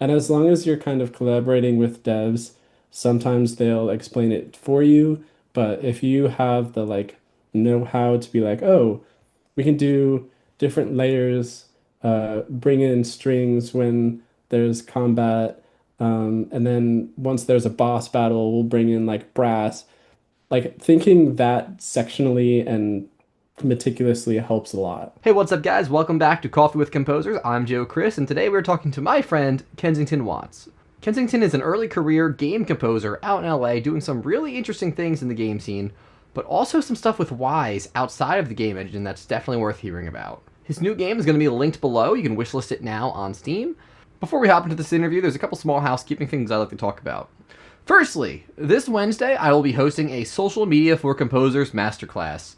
And as long as you're kind of collaborating with devs, sometimes they'll explain it for you. But if you have the like know-how to be like, oh, we can do different layers, bring in strings when there's combat, and then once there's a boss battle, we'll bring in like brass. Like thinking that sectionally and meticulously helps a lot. Hey, what's up, guys? Welcome back to Coffee with Composers. I'm Joe Chris, and today we're talking to my friend Kensington Watts. Kensington is an early career game composer out in LA doing some really interesting things in the game scene, but also some stuff with Wise outside of the game engine that's definitely worth hearing about. His new game is going to be linked below. You can wishlist it now on Steam. Before we hop into this interview, there's a couple small housekeeping things I'd like to talk about. Firstly, this Wednesday I will be hosting a Social Media for Composers masterclass.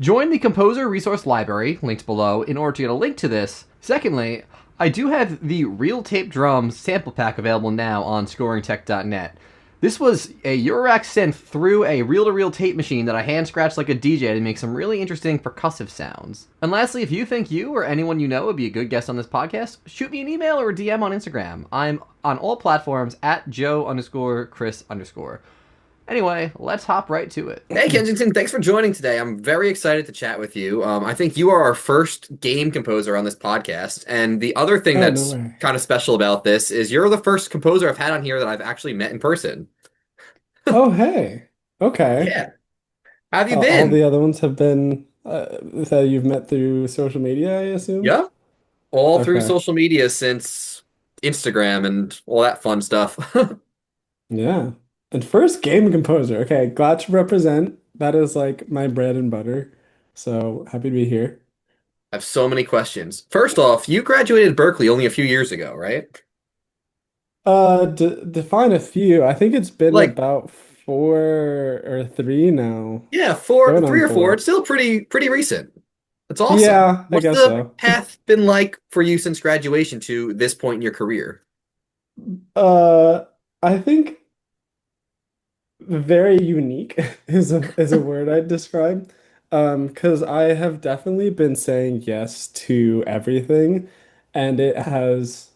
Join the Composer Resource Library, linked below, in order to get a link to this. Secondly, I do have the Real Tape Drums sample pack available now on scoringtech.net. This was a Eurorack synth through a reel-to-reel tape machine that I hand-scratched like a DJ to make some really interesting percussive sounds. And lastly, if you think you or anyone you know would be a good guest on this podcast, shoot me an email or a DM on Instagram. I'm on all platforms at Joe_Chris_. Anyway, let's hop right to it. Hey, Kensington, thanks for joining today. I'm very excited to chat with you. I think you are our first game composer on this podcast. And the other thing Oh, no that's way. kind of special about this is you're the first composer I've had on here that I've actually met in person. Oh, hey. Okay. Yeah. How have you All the been? other ones have been that you've met through social media, I assume? Yeah. All through Okay. social media since Instagram and all that fun stuff. I Yeah. And first game composer. Okay, glad to represent. That is like my bread and butter. So happy to be here. have so many questions. First off, you graduated Berkeley only a few years ago, right? D define a few. I think it's been Like, about 4 or 3 now. yeah, four, Going three on or four. 4. It's still pretty recent. That's awesome. Yeah, I What's guess the so. path been like for you since graduation to this point in your career? Uh, I think very unique is a word I'd describe. Because I have definitely been saying yes to everything, and it has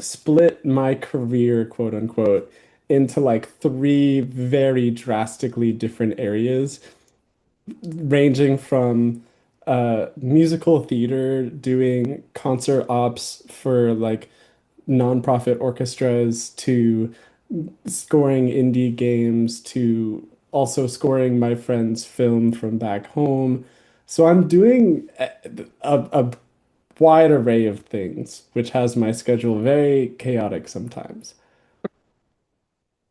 split my career, quote unquote, into like 3 very drastically different areas, ranging from musical theater, doing concert ops for like nonprofit orchestras, to scoring indie games, to also scoring my friend's film from back home. So I'm doing a wide array of things, which has my schedule very chaotic sometimes.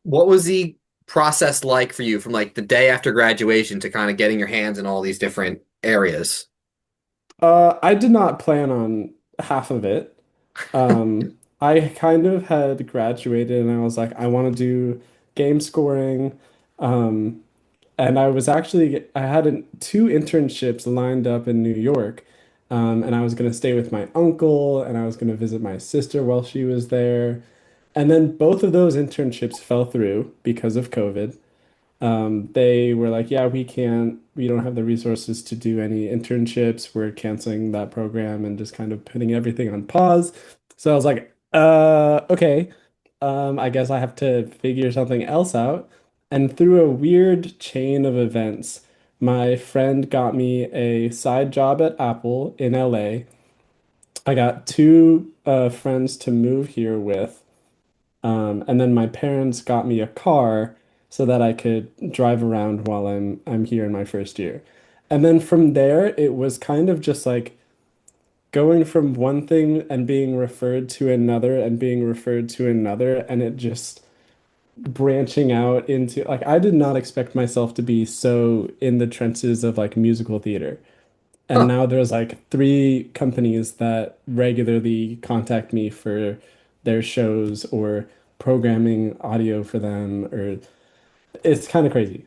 What was the process like for you from like the day after graduation to kind of getting your hands in all these different areas? I did not plan on half of it. I kind of had graduated and I was like, I want to do game scoring. Um, and I had 2 internships lined up in New York. And I was going to stay with my uncle and I was going to visit my sister while she was there. And then both of those internships fell through because of COVID. They were like, yeah, we don't have the resources to do any internships. We're canceling that program and just kind of putting everything on pause. So I was like, okay. I guess I have to figure something else out. And through a weird chain of events, my friend got me a side job at Apple in LA. I got 2 friends to move here with. And then my parents got me a car so that I could drive around while I'm here in my first year. And then from there, it was kind of just like going from one thing and being referred to another and being referred to another, and it just branching out into like I did not expect myself to be so in the trenches of like musical theater. And Huh. now there's like 3 companies that regularly contact me for their shows or programming audio for them, or it's kind of crazy.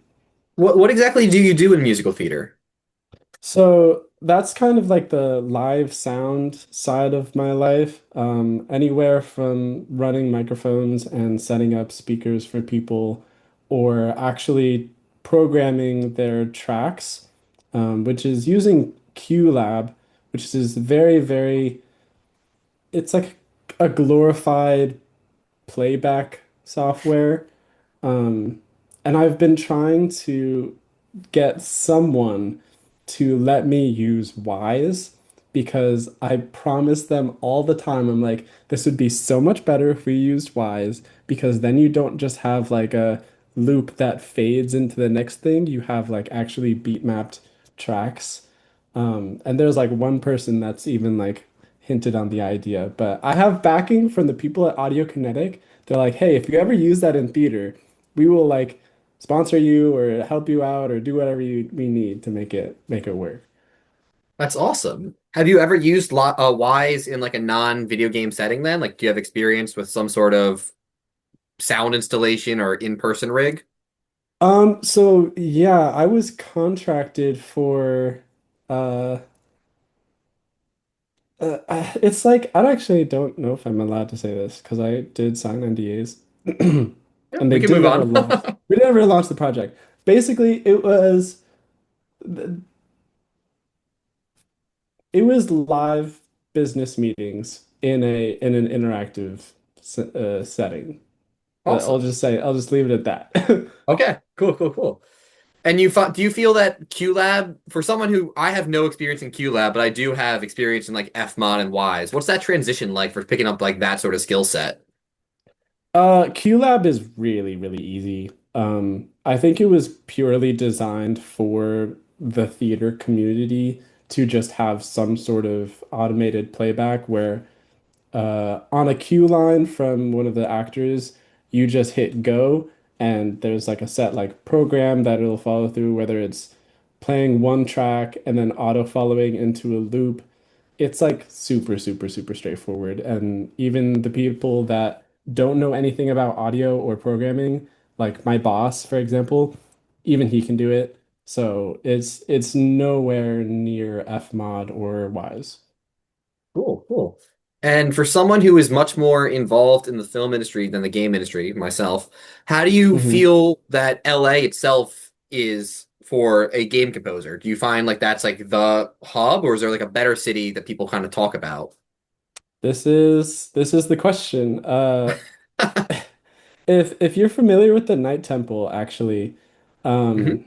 What exactly do you do in musical theater? So that's kind of like the live sound side of my life. Anywhere from running microphones and setting up speakers for people, or actually programming their tracks, which is using QLab, which is very, very, it's like a glorified playback software. Um, and I've been trying to get someone to let me use Wise because I promise them all the time, I'm like, this would be so much better if we used Wise because then you don't just have like a loop that fades into the next thing. You have like actually beat mapped tracks. And there's like one person that's even like hinted on the idea, but I have backing from the people at Audio Kinetic. They're like, hey, if you ever use that in theater, we will like sponsor you or help you out or do whatever we need to make it work. That's awesome. Have you ever used Wise in like a non-video game setting then? Like, do you have experience with some sort of sound installation or in-person rig? So yeah, I was contracted for uh it's like I actually don't know if I'm allowed to say this because I did sign NDAs Yeah, and they we can did move never on. launch. We never launched the project. Basically, it was live business meetings in an interactive setting. Awesome. I'll just leave it at that. Okay, cool, cool, cool. And do you feel that QLab, for someone who I have no experience in QLab, but I do have experience in like Fmod and Wise, what's that transition like for picking up like that sort of skill set? QLab is really, really easy. I think it was purely designed for the theater community to just have some sort of automated playback where on a cue line from one of the actors, you just hit go and there's like a set like program that it'll follow through, whether it's playing one track and then auto following into a loop. It's like super, super, super straightforward. And even the people that don't know anything about audio or programming, like my boss, for example, even he can do it. So it's nowhere near Fmod or Wise. Cool, cool. And for someone who is much more involved in the film industry than the game industry, myself, how do you Mhm. feel that LA itself is for a game composer? Do you find like that's like the hub, or is there like a better city that people kind of talk about? This is the question. If you're familiar with the Night Temple, actually, Mhm. um,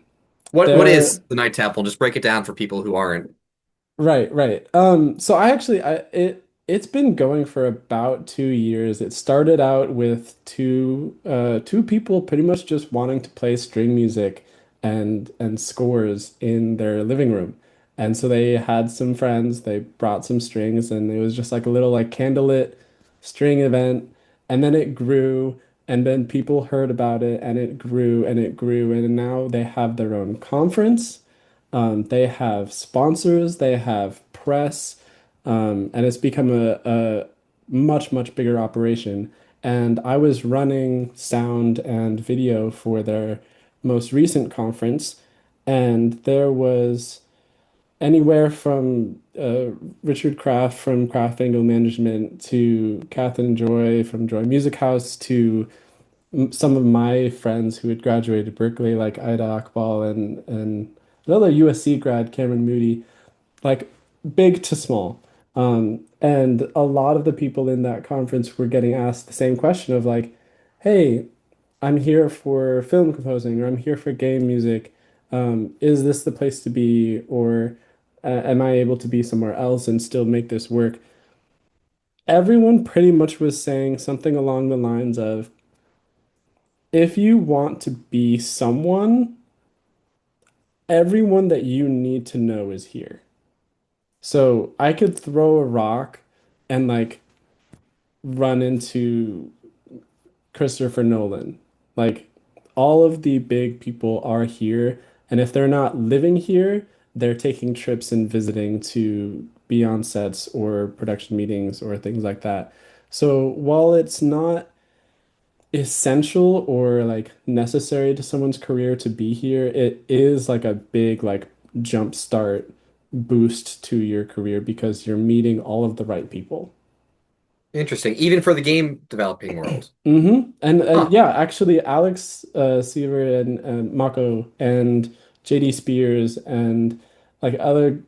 What is there. the Night Temple? Just break it down for people who aren't. Right, right. So it's been going for about 2 years. It started out with two people pretty much just wanting to play string music and scores in their living room. And so they had some friends, they brought some strings, and it was just like a little like candlelit string event. And then it grew, and then people heard about it, and it grew and it grew, and now they have their own conference. They have sponsors, they have press, and it's become a much, much bigger operation. And I was running sound and video for their most recent conference, and there was anywhere from Richard Kraft from Kraft Angle Management to Catherine Joy from Joy Music House to some of my friends who had graduated Berkeley, like Ida Akbal and another USC grad, Cameron Moody, like big to small. And a lot of the people in that conference were getting asked the same question of like, hey, I'm here for film composing or I'm here for game music. Is this the place to be? Or am I able to be somewhere else and still make this work? Everyone pretty much was saying something along the lines of, if you want to be someone, everyone that you need to know is here. So I could throw a rock and like run into Christopher Nolan. Like all of the big people are here, and if they're not living here, they're taking trips and visiting to be on sets or production meetings or things like that. So while it's not essential or like necessary to someone's career to be here, it is like a big like jump start boost to your career because you're meeting all of the right people. Interesting, even for the game developing world. And Huh. yeah, actually Alex Seaver and Mako and JD Spears and like other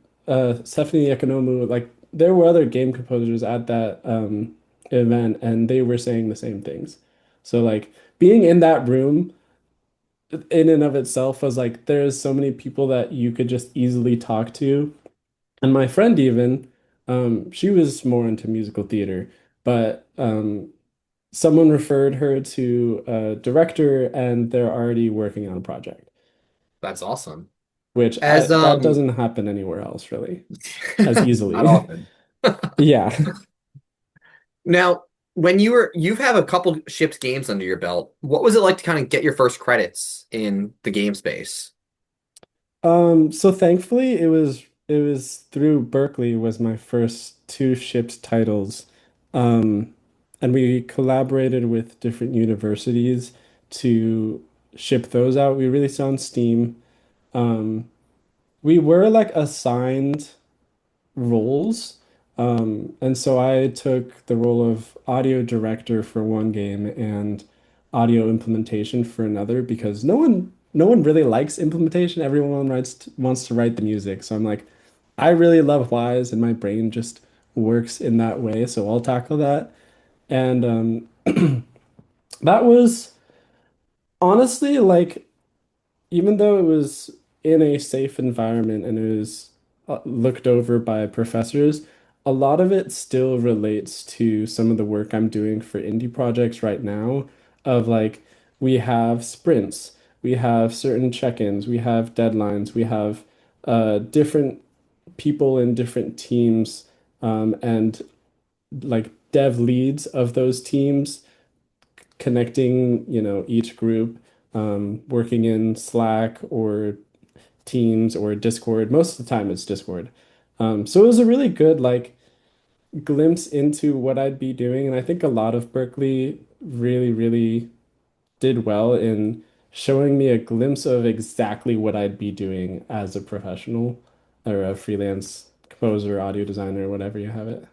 Stephanie Economou, like there were other game composers at event and they were saying the same things. So like being in that room in and of itself was like there's so many people that you could just easily talk to. And my friend even, she was more into musical theater, but someone referred her to a director and they're already working on a project, That's awesome. which I As that doesn't happen anywhere else really as not easily. often. Yeah. Now, when you've have a couple shipped games under your belt, what was it like to kind of get your first credits in the game space? So thankfully it was through Berkeley was my first two shipped titles. Um, and we collaborated with different universities to ship those out. We released on Steam. Um, we were like assigned roles. And so I took the role of audio director for one game and audio implementation for another because no one really likes implementation. Everyone wants to write the music. So I'm like, I really love Wise and my brain just works in that way. So I'll tackle that. And that was honestly like even though it was in a safe environment and it was looked over by professors, a lot of it still relates to some of the work I'm doing for indie projects right now. Of like, we have sprints, we have certain check-ins, we have deadlines, we have different people in different teams, and like dev leads of those teams connecting, each group, working in Slack or Teams or Discord. Most of the time it's Discord. So it was a really good like glimpse into what I'd be doing, and I think a lot of Berkeley really, really did well in showing me a glimpse of exactly what I'd be doing as a professional or a freelance composer, audio designer, whatever you have it.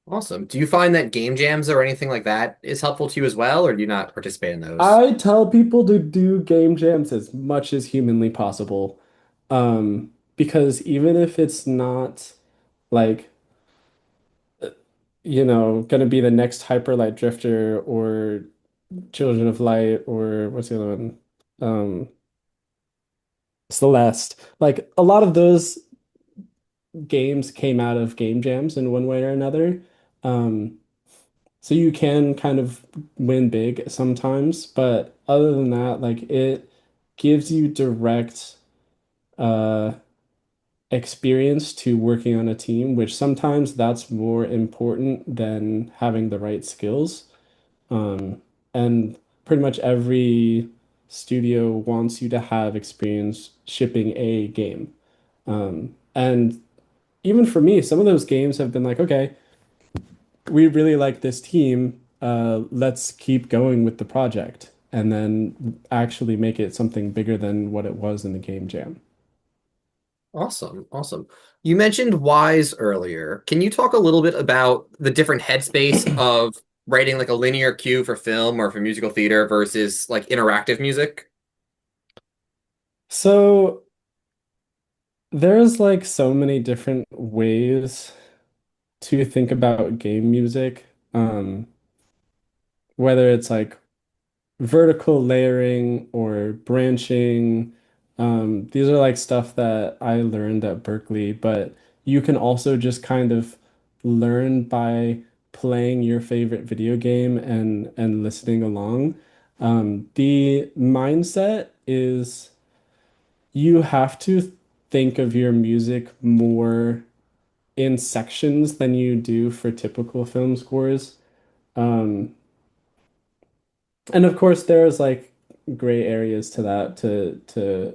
Awesome. Do you find that game jams or anything like that is helpful to you as well, or do you not participate in those? I tell people to do game jams as much as humanly possible. Because even if it's not like, gonna be the next Hyper Light Drifter or Children of Light or what's the other one? Um, Celeste. Like a lot of those games came out of game jams in one way or another. Um, so you can kind of win big sometimes, but other than that, like it gives you direct uh experience to working on a team, which sometimes that's more important than having the right skills. And pretty much every studio wants you to have experience shipping a game. And even for me, some of those games have been like, okay, we really like this team. Let's keep going with the project and then actually make it something bigger than what it was in the game jam. Awesome. Awesome. You mentioned Wise earlier. Can you talk a little bit about the different headspace of writing like a linear cue for film or for musical theater versus like interactive music? So there's like so many different ways to think about game music. Whether it's like vertical layering or branching. These are like stuff that I learned at Berkeley, but you can also just kind of learn by playing your favorite video game and listening along. The mindset is you have to think of your music more in sections than you do for typical film scores. Um, and of course, there's like gray areas to that to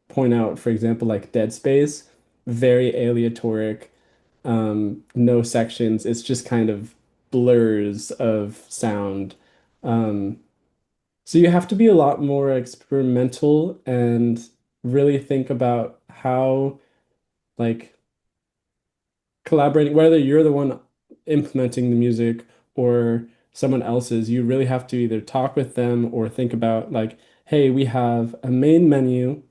point out, for example, like Dead Space, very aleatoric, no sections. It's just kind of blurs of sound. Um, so you have to be a lot more experimental and really think about how like collaborating, whether you're the one implementing the music or someone else's, you really have to either talk with them or think about like, hey, we have a main menu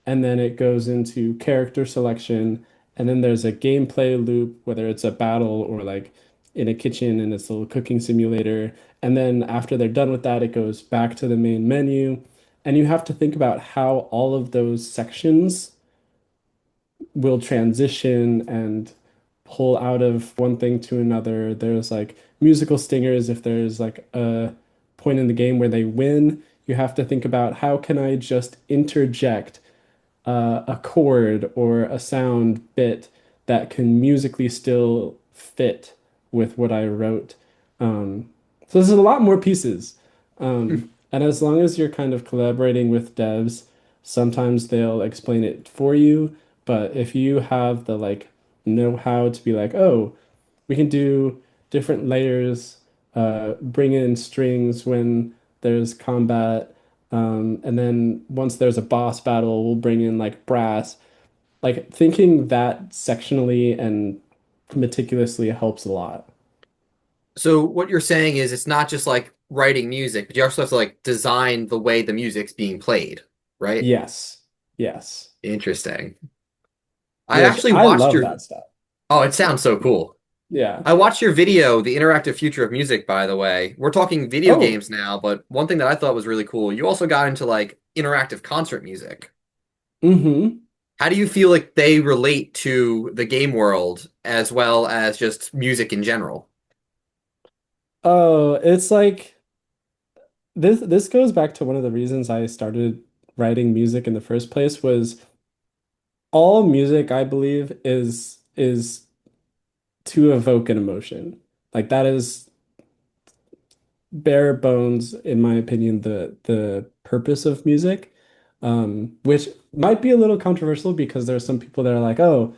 and then it goes into character selection and then there's a gameplay loop, whether it's a battle or like in a kitchen in this little cooking simulator. And then after they're done with that, it goes back to the main menu. And you have to think about how all of those sections will transition and pull out of one thing to another. There's like musical stingers. If there's like a point in the game where they win, you have to think about how can I just interject a chord or a sound bit that can musically still fit with what I wrote. So there's a lot more pieces. And as long as you're kind of collaborating with devs, sometimes they'll explain it for you. But if you have the like know-how to be like, oh, we can do different layers, bring in strings when there's combat, and then once there's a boss battle, we'll bring in like brass. Like thinking that sectionally and meticulously helps a lot. So what you're saying is it's not just like writing music, but you also have to like design the way the music's being played, right? Yes. Yes. Interesting. I Which actually I watched love your that stuff. Oh, it sounds so cool. Yeah. I watched your video, The Interactive Future of Music, by the way. We're talking video Oh, games now, but one thing that I thought was really cool, you also got into like interactive concert music. mm-hmm. How do you feel like they relate to the game world as well as just music in general? Oh, it's like this goes back to one of the reasons I started writing music in the first place was all music, I believe, is to evoke an emotion. Like that is bare bones, in my opinion, the purpose of music. Which might be a little controversial because there are some people that are like, oh,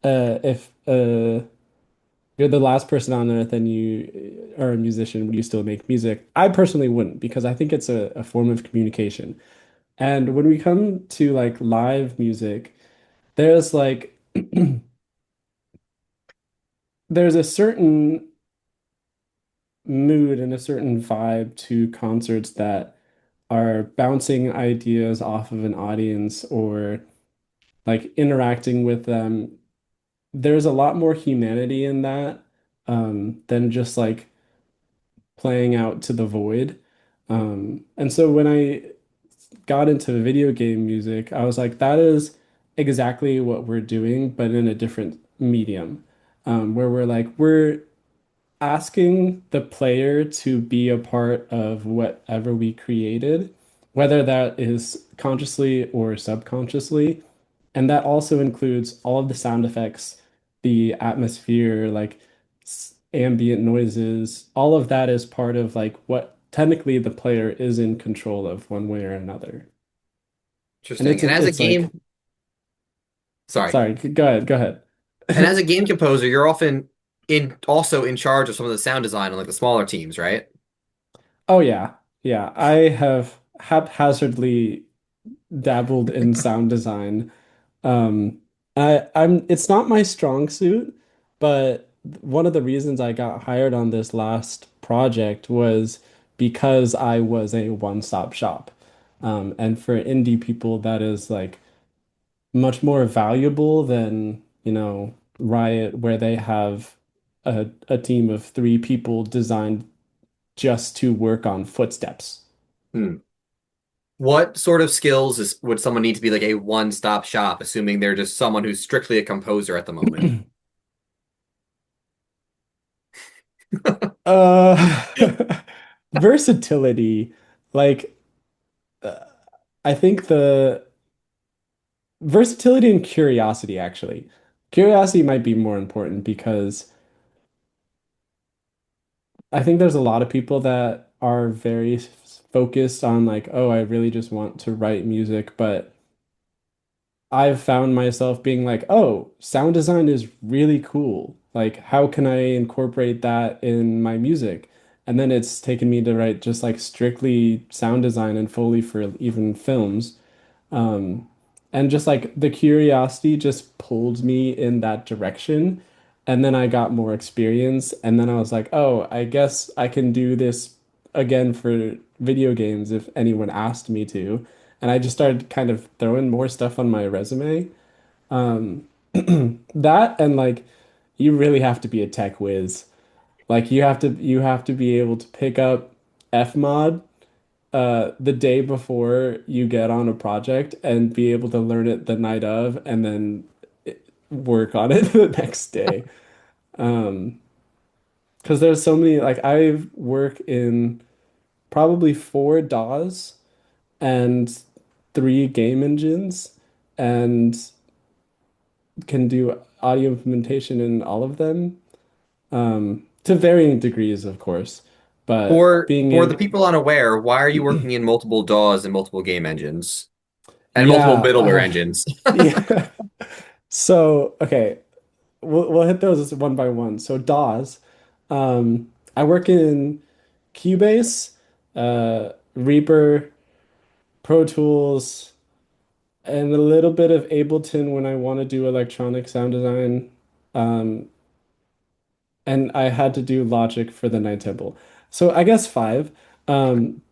if you're the last person on earth and you are a musician, would you still make music? I personally wouldn't because I think it's a form of communication. And when we come to like live music, there's like there's a certain mood and a certain vibe to concerts that are bouncing ideas off of an audience or like interacting with them. There's a lot more humanity in that than just like playing out to the void. And so when I got into video game music, I was like, that is exactly what we're doing, but in a different medium, where we're asking the player to be a part of whatever we created, whether that is consciously or subconsciously. And that also includes all of the sound effects, the atmosphere, like ambient noises. All of that is part of like what technically the player is in control of one way or another. And Interesting. And as a it's like, game, sorry. sorry, go ahead. And as a game composer, you're often in also in charge of some of the sound design on like the smaller teams, right? Oh yeah. Yeah, I have haphazardly dabbled in sound design. Um, I'm it's not my strong suit, but one of the reasons I got hired on this last project was because I was a one-stop shop. And for indie people, that is like much more valuable than, Riot, where they have a team of three people designed just to work on footsteps. Hmm. What sort of skills would someone need to be like a one-stop shop, assuming they're just someone who's strictly a composer at the moment? Uh, versatility. Like, uh, I think the versatility and curiosity, actually. Curiosity might be more important because I think there's a lot of people that are very focused on, like, oh, I really just want to write music, but I've found myself being like, oh, sound design is really cool. Like, how can I incorporate that in my music? And then it's taken me to write just like strictly sound design and Foley for even films. Um, and just like the curiosity just pulled me in that direction. And then I got more experience. And then I was like, oh, I guess I can do this again for video games if anyone asked me to. And I just started kind of throwing more stuff on my resume. Um, that and like, you really have to be a tech whiz. Like you have to be able to pick up Fmod the day before you get on a project and be able to learn it the night of and then work on it the next day. Um, because there's so many like I work in probably four DAWs and three game engines and can do audio implementation in all of them. To varying degrees, of course. But being For the able, people unaware, why are you working in multiple DAWs and multiple game engines and multiple yeah, middleware engines? yeah. So, okay, we'll hit those one by one. So DAWs, I work in Cubase, Reaper, Pro Tools, and a little bit of Ableton when I want to do electronic sound design. Um, and I had to do Logic for the Night Temple. So I guess five. Um,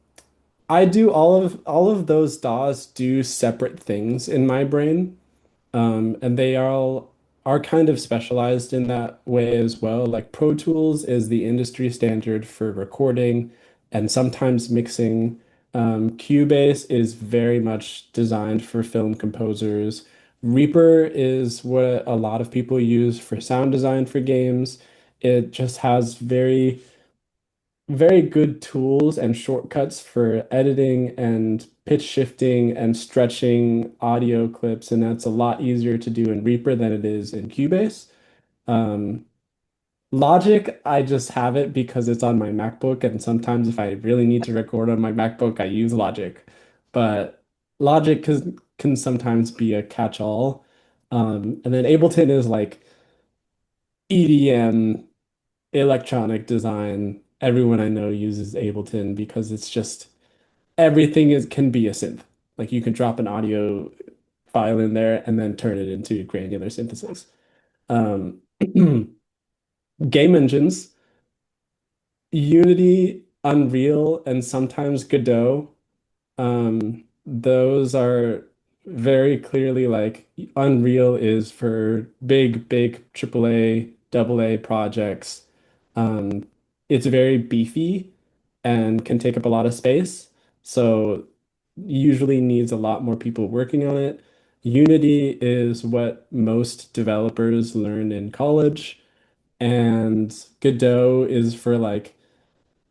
I do all of those DAWs do separate things in my brain. And they all are kind of specialized in that way as well. Like Pro Tools is the industry standard for recording and sometimes mixing. Cubase is very much designed for film composers. Reaper is what a lot of people use for sound design for games. It just has very good tools and shortcuts for editing and pitch shifting and stretching audio clips, and that's a lot easier to do in Reaper than it is in Cubase. Um, Logic, I just have it because it's on my MacBook, and sometimes if I really need to record on my MacBook, I use Logic. But Logic can sometimes be a catch-all. And then Ableton is like EDM electronic design. Everyone I know uses Ableton because it's just everything is can be a synth. Like you can drop an audio file in there and then turn it into granular synthesis. Um, game engines, Unity, Unreal, and sometimes Godot. Those are very clearly like Unreal is for big AAA, AA projects. Um, it's very beefy and can take up a lot of space. So usually needs a lot more people working on it. Unity is what most developers learn in college, and Godot is for like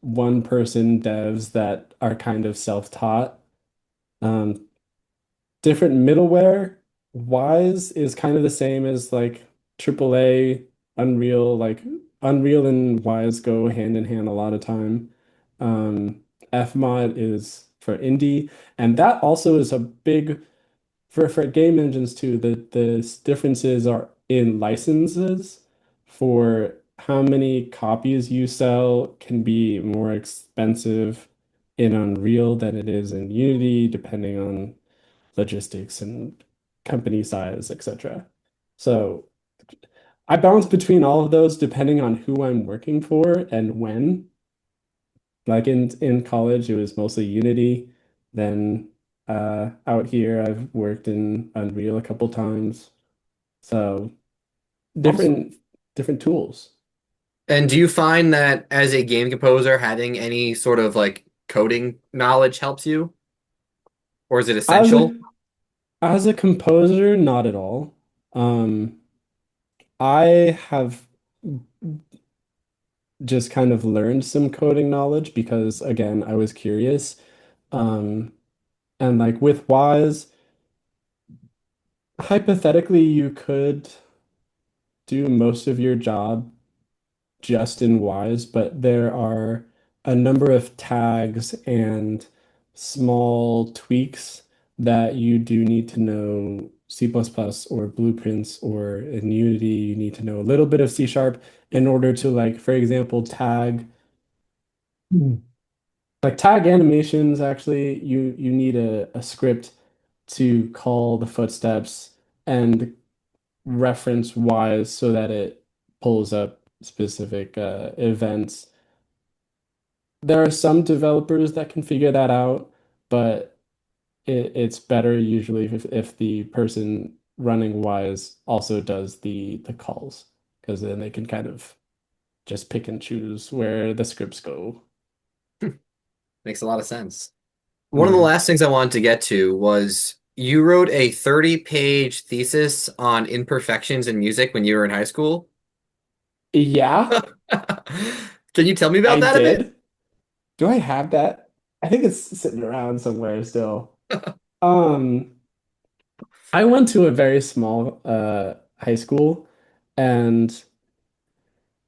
one person devs that are kind of self-taught. Um, Different middleware. Wise is kind of the same as like AAA, Unreal, like Unreal and Wise go hand in hand a lot of time. Fmod is for indie, and that also is a big for game engines too. The differences are in licenses for how many copies you sell can be more expensive in Unreal than it is in Unity, depending on logistics and company size, etc. So I bounce between all of those depending on who I'm working for and when. Like in college, it was mostly Unity. Then out here, I've worked in Unreal a couple times. So Awesome. different different tools. And do you find that as a game composer, having any sort of like coding knowledge helps you, or is it As essential? a as a composer, not at all. Um, I have just kind of learned some coding knowledge because again, I was curious. Um, and like with Wise, hypothetically, you could do most of your job just in Wise, but there are a number of tags and small tweaks that you do need to know C++ or Blueprints, or in Unity, you need to know a little bit of C Sharp in order to like, for example, tag. Like tag animations, actually, you need a script to call the footsteps and reference wise so that it pulls up specific events. There are some developers that can figure that out, but it's better usually if the person running wise also does the calls because then they can kind of just pick and choose where the scripts go. Makes a lot of sense. One of the Hmm. last things I wanted to get to was you wrote a 30-page thesis on imperfections in music when you were in high school. Yeah, Can you tell me I about that a bit? did. Do I have that? I think it's sitting around somewhere still. Um, I went to a very small high school and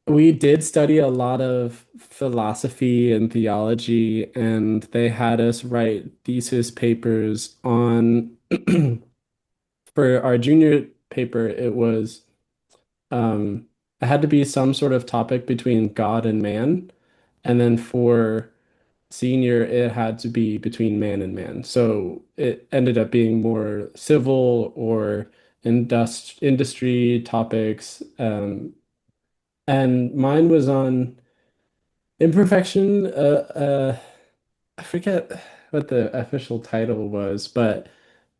we did study a lot of philosophy and theology, and they had us write thesis papers on for our junior paper, it was it had to be some sort of topic between God and man. And then for senior, it had to be between man and man. So it ended up being more civil or industry topics. And mine was on imperfection. I forget what the official title was, but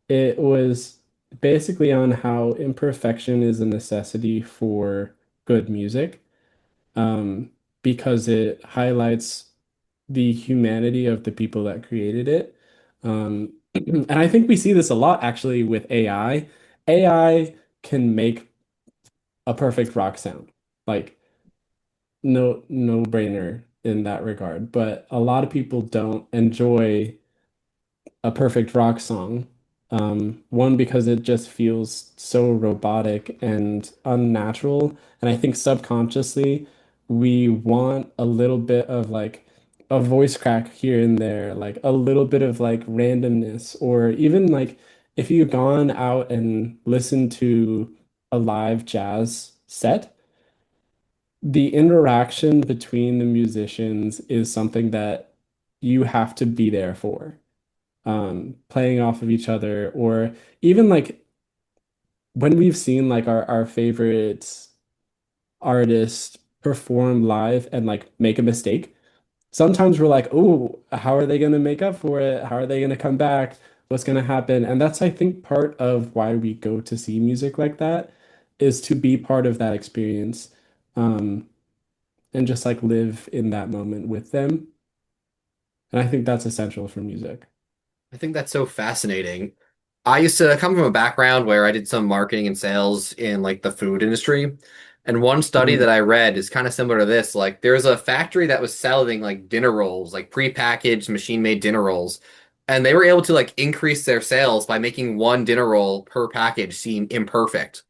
it was basically on how imperfection is a necessity for good music, um, because it highlights the humanity of the people that created it. And I think we see this a lot actually with AI. AI can make a perfect rock sound. Like no brainer in that regard. But a lot of people don't enjoy a perfect rock song. One, because it just feels so robotic and unnatural. And I think subconsciously we want a little bit of like a voice crack here and there, like a little bit of like randomness, or even like if you've gone out and listened to a live jazz set, the interaction between the musicians is something that you have to be there for, playing off of each other, or even like when we've seen like our favorite artists perform live and like make a mistake. Sometimes we're like, oh, how are they going to make up for it? How are they going to come back? What's going to happen? And that's, I think, part of why we go to see music like that is to be part of that experience, um, and just like live in that moment with them. And I think that's essential for music. I think that's so fascinating. I used to come from a background where I did some marketing and sales in like the food industry. And one study that Mm. I read is kind of similar to this. Like there's a factory that was selling like dinner rolls, like prepackaged machine-made dinner rolls. And they were able to like increase their sales by making one dinner roll per package seem imperfect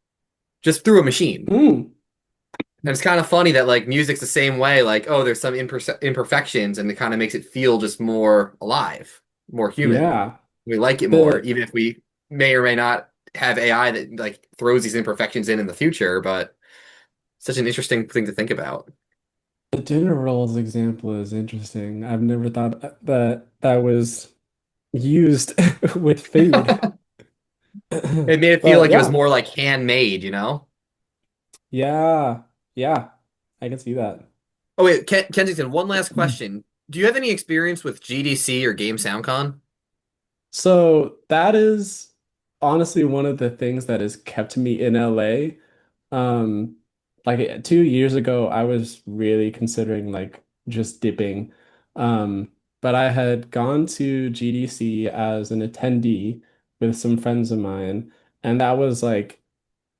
just through a machine. Mm. And it's kind of funny that like music's the same way, like, oh, there's some imperfections and it kind of makes it feel just more alive, more human. Yeah. We like it more, The even if we may or may not have AI that like throws these imperfections in the future, but such an interesting thing to think about. The dinner rolls example is interesting. I've never thought that that was used with food. It made it feel But like it was yeah, more like handmade, you know? yeah, yeah, I can see that. Oh wait, Kensington, one last question. Do you have any experience with GDC or Game SoundCon? So that is honestly one of the things that has kept me in LA. Um, like 2 years ago, I was really considering like just dipping. But I had gone to GDC as an attendee with some friends of mine, and that was like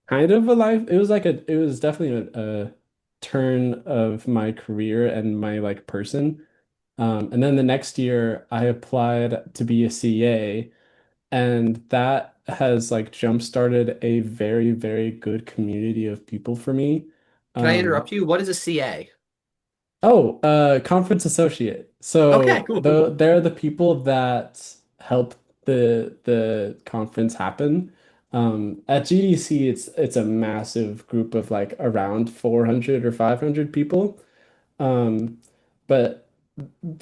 kind of a life. It was definitely a turn of my career and my like person. And then the next year, I applied to be a CA, and that has like jump-started a very, very good community of people for me. Can I Um, interrupt you? What is a CA? Conference associate. Okay, So cool, cool, cool. they're the people that help the conference happen. At GDC, it's a massive group of like around 400 or 500 people. Um, but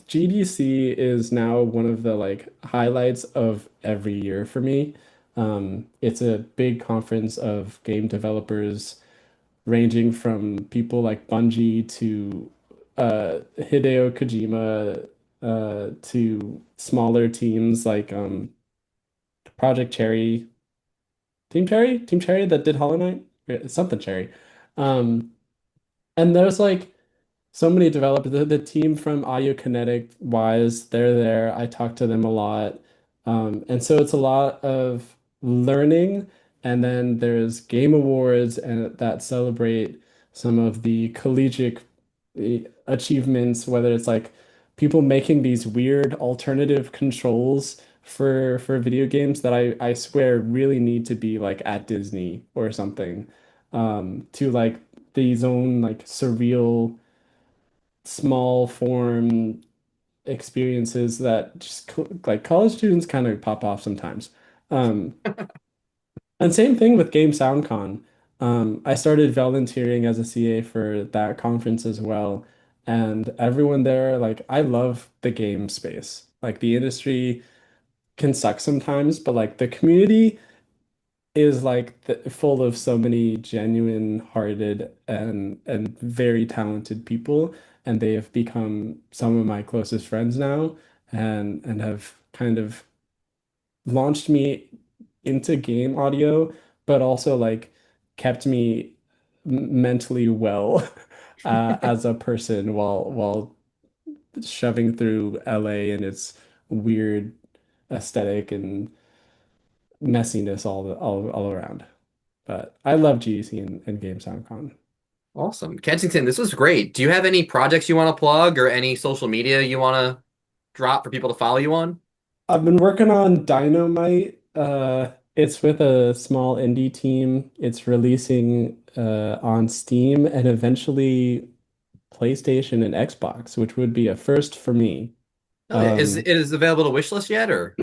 GDC is now one of the like highlights of every year for me. It's a big conference of game developers ranging from people like Bungie to Hideo Kojima, to smaller teams like Project Cherry, Team Cherry that did Hollow Knight, something Cherry. Um, and there's like so many developers. The team from Audio Kinetic Wise, they're there. I talk to them a lot. And so it's a lot of learning. And then there's game awards and that celebrate some of the collegiate achievements, whether it's like people making these weird alternative controls for video games that I swear really need to be like at Disney or something. To like these own like surreal small form experiences that just like college students kind of pop off sometimes. Um, and same thing with Game SoundCon. I started volunteering as a CA for that conference as well. And everyone there, like, I love the game space. Like, the industry can suck sometimes, but like the community is like full of so many genuine hearted and very talented people, and they have become some of my closest friends now, and have kind of launched me into game audio, but also like kept me mentally well as a person while shoving through LA and its weird aesthetic and messiness all around. But I love GDC and Game SoundCon. Awesome. Kensington, this was great. Do you have any projects you want to plug or any social media you want to drop for people to follow you on? I've been working on Dino-Might. It's with a small indie team. It's releasing on Steam and eventually PlayStation and Xbox, which would be a first for me. Oh yeah. Is Um, it is available to wishlist yet or?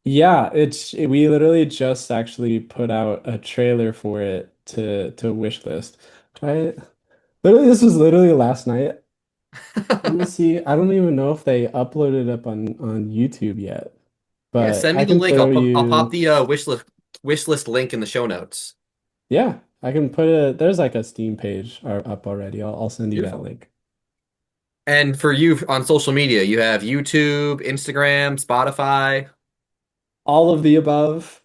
yeah, we literally just actually put out a trailer for it to wish list. Try literally this was literally last night. Let me see. I don't even know if they uploaded it up on YouTube yet, Yeah, but send me I the can link. throw I'll pop you. the wish list link in the show notes. Yeah, I can put it. There's like a Steam page up already. I'll send you that Beautiful. link. And for you on social media, you have YouTube, Instagram, Spotify. All of the above.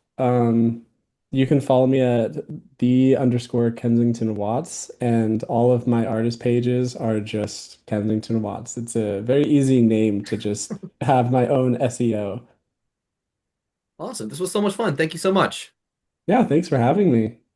You can follow me at the_Kensington Watts, and all of my artist pages are just Kensington Watts. It's a very easy name to just have my own SEO. Awesome. This was so much fun. Thank you so much. Yeah, thanks for having me.